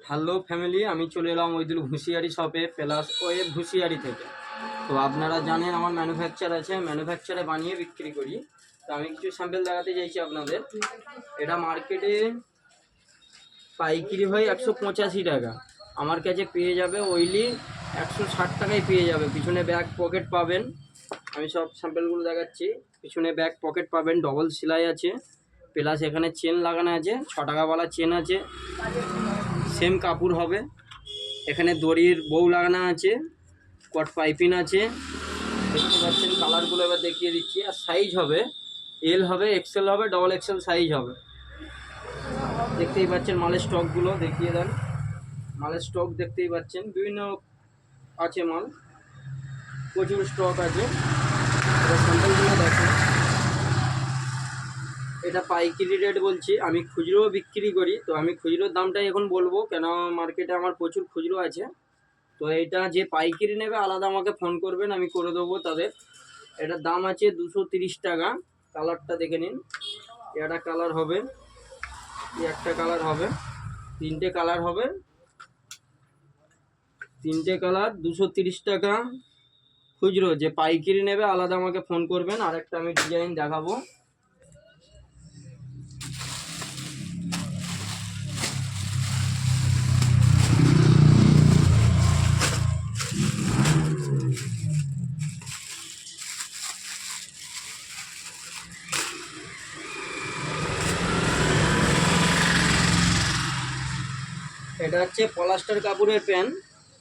Hello family, আমি চলে এলাম ওইদুল ঘুষিয়ারি শপে প্লাস ওয়েব ঘুষিয়ারি থেকে। তো আপনারা জানেন আমার ম্যানুফ্যাকচার আছে, ম্যানুফ্যাকচারে বানিয়ে বিক্রি করি। তো আমি কিছু স্যাম্পল দেখাতে চাইছি আপনাদের। এটা মার্কেটে পাইকারি হয় 185 টাকা, আমার কাছে পেয়ে যাবে ওইলি 160 টাকায় পেয়ে যাবে। পিছনে ব্যাক পকেট পাবেন, আমি সব স্যাম্পলগুলো দেখাচ্ছি। পিছনে ব্যাক পকেট পাবেন, ডবল সেলাই আছে, প্লাস এখানে চেন লাগানো আছে, 6 টাকাওয়ালা চেন আছে, সেম কাপড় হবে। এখানে দড়ির বউ লাগানো আছে, কট পাইপিং আছে, দেখতে পাচ্ছেন। কালারগুলো এবার দেখিয়ে দিচ্ছি। আর সাইজ হবে এল হবে, এক্সেল হবে, ডবল এক্সেল সাইজ হবে। দেখতেই পাচ্ছেন মালের স্টকগুলো দেখিয়ে দেন। মালের স্টক দেখতেই পাচ্ছেন, বিভিন্ন আছে মাল, প্রচুর স্টক আছে। এবার স্যাম্পলগুলো দেখেন। এটা পাইকারি রেট বলছি, আমি খুচরো বিক্রি করি। তো আমি খুচরোর দামটাই এখন বলবো, কেন মার্কেটে আমার প্রচুর খুচরো আছে। তো এটা যে পাইকারি নেবে আলাদা আমাকে ফোন করবেন, আমি করে দেবো তাদের। এটার দাম আছে 230 টাকা। কালারটা দেখে নিন। এটা কালার হবে, একটা কালার হবে, তিনটে কালার হবে, তিনটে কালার 230 টাকা খুচরো। যে পাইকারি নেবে আলাদা আমাকে ফোন করবেন। আরেকটা আমি ডিজাইন দেখাবো। এটা হচ্ছে পলাস্টার কাপড়ের প্যান্ট।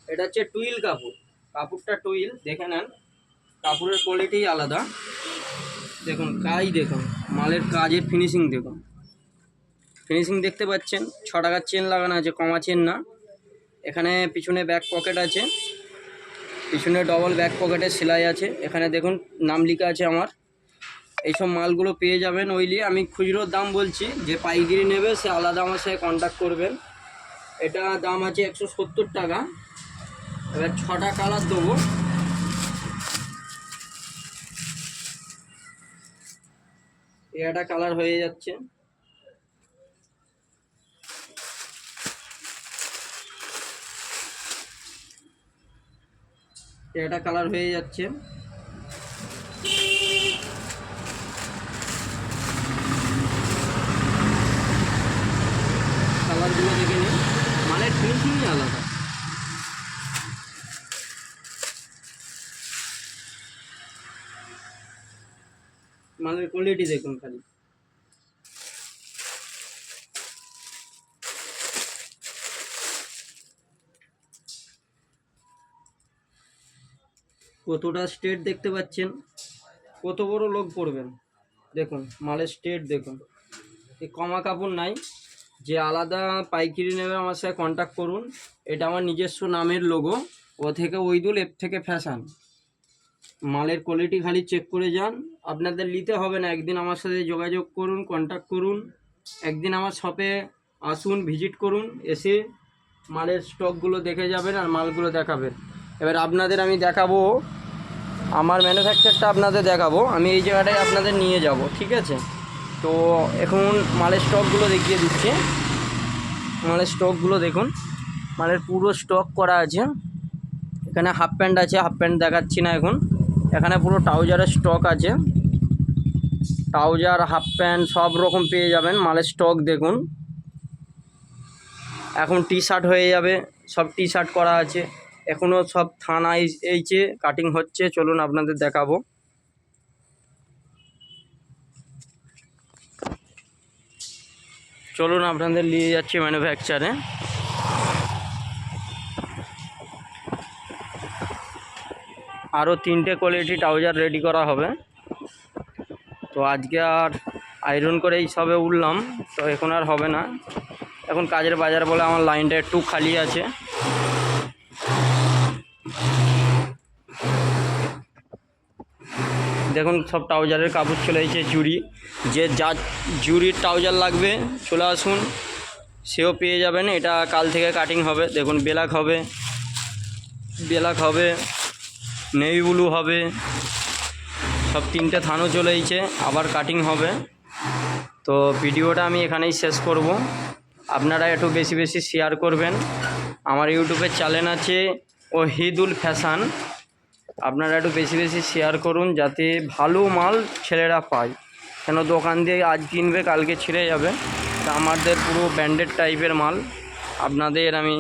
এটা হচ্ছে টুইল কাপড়, কাপড়টা টুইল, দেখে নেন। কাপড়ের কোয়ালিটি আলাদা, দেখুন কাজ দেখুন, মালের কাজের ফিনিশিং দেখুন। ফিনিশিং দেখতে পাচ্ছেন। 6 টাকার চেন লাগানো আছে, কমা চেন না। এখানে পিছনে ব্যাক পকেট আছে, পিছনে ডবল ব্যাক পকেটের সেলাই আছে। এখানে দেখুন নাম লেখা আছে আমার। এইসব মালগুলো পেয়ে যাবেন ওইলি। আমি খুচরোর দাম বলছি, যে পাইকারি নেবে সে আলাদা আমার সাথে কন্ট্যাক্ট করবেন। এটা দাম আছে 170 টাকা। এবার 6টা কালার দেবো। এটা কালার হয়ে যাচ্ছে, এটা কালার হয়ে যাচ্ছে। কালারগুলো দেখে নিন, মালের ফিনিশিংই আলাদা। মালের কোয়ালিটি দেখুন খালি। কতটা স্ট্রেট দেখতে পাচ্ছেন, কত বড় লোক পরবেন দেখুন। মালের স্ট্রেট দেখুন, এই কমা কাপড় নাই। যে আলাদা পাইকারি নেবে আমার সাথে কন্ট্যাক্ট করুন। এটা আমার নিজস্ব নামের লোগো, ও থেকে ওইদুল, এফ থেকে ফ্যাশন। মালের কোয়ালিটি খালি চেক করে যান। আপনাদের নিতে হবে না, একদিন আমার সাথে যোগাযোগ করুন, কন্ট্যাক্ট করুন। একদিন আমার শপে আসুন, ভিজিট করুন, এসে মালের স্টকগুলো দেখে যাবেন আর মালগুলো দেখাবেন। এবার আপনাদের আমি দেখাবো, আমার ম্যানুফ্যাকচারটা আপনাদের দেখাবো। আমি এই জায়গাটায় আপনাদের নিয়ে যাব, ঠিক আছে? তো এখন মালের স্টকগুলো দেখিয়ে দিচ্ছি। মালের স্টকগুলো দেখুন, মালের পুরো স্টক করা আছে। এখানে হাফ প্যান্ট আছে, হাফ প্যান্ট দেখাচ্ছি না এখন। এখানে পুরো ট্রাউজারের স্টক আছে, ট্রাউজার হাফ প্যান্ট সব রকম পেয়ে যাবেন। মালের স্টক দেখুন। এখন টি শার্ট হয়ে যাবে, সব টি শার্ট করা আছে। এখনও সব থান এইছে, কাটিং হচ্ছে। চলুন আপনাদের দেখাবো। চলুন আপনাদের নিয়ে যাচ্ছি ম্যানুফ্যাকচারে। আরও 3টে কোয়ালিটি ট্রাউজার রেডি করা হবে। তো আজকে আর আয়রন করেই সবে উঠলাম, তো এখন আর হবে না। এখন কাজের বাজার বলে আমার লাইনটা একটু খালি আছে। দেখুন সব ট্রাউজারের কাপড় চলে এসেছে, জুড়ি। যে যা জুড়ির ট্রাউজার লাগবে চলে আসুন, সেও পেয়ে যাবেন। এটা কাল থেকে কাটিং হবে। দেখুন ব্ল্যাক হবে, ব্ল্যাক হবে, নেভি ব্লু হবে, সব 3টে থানও চলে এসেছে, আবার কাটিং হবে। তো ভিডিওটা আমি এখানেই শেষ করব। আপনারা একটু বেশি বেশি শেয়ার করবেন। আমার ইউটিউবের চ্যানেল আছে ওহিদুল ফ্যাশন, আপনারা একটু বেশি বেশি শেয়ার করুন যাতে ভালো মাল ছেলেরা পায়, কেন দোকান দিয়ে আজ কিনবে কালকে ছিঁড়ে যাবে। তা আমাদের পুরো ব্র্যান্ডেড টাইপের মাল। আপনাদের আমি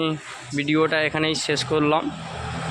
ভিডিওটা এখানেই শেষ করলাম।